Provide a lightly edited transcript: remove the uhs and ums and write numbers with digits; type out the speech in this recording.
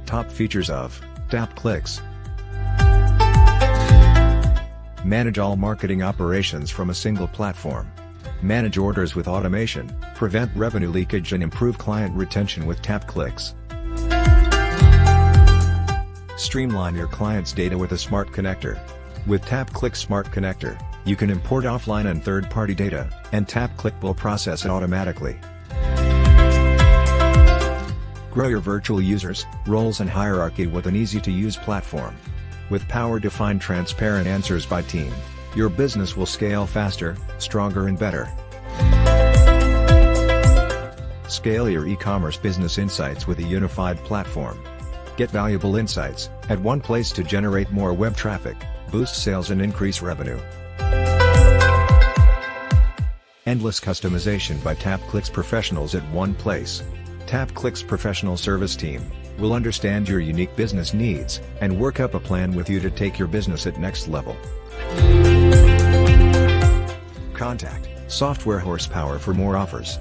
Top features of Tapclicks. Manage all marketing operations from a single platform. Manage orders with automation, prevent revenue leakage and improve client retention with Tapclicks. Streamline your client's data with a smart connector. With Tapclicks Smart Connector, you can import offline and third-party data, and Tapclick will process it automatically. Grow your virtual users, roles and hierarchy with an easy-to-use platform. With power-defined transparent answers by team, your business will scale faster, stronger and better. Scale your e-commerce business insights with a unified platform. Get valuable insights at one place to generate more web traffic, boost sales and increase revenue. Endless customization by Tapclicks professionals at one place. Tapclicks professional service team will understand your unique business needs and work up a plan with you to take your business at next level. Contact Software Horsepower for more offers.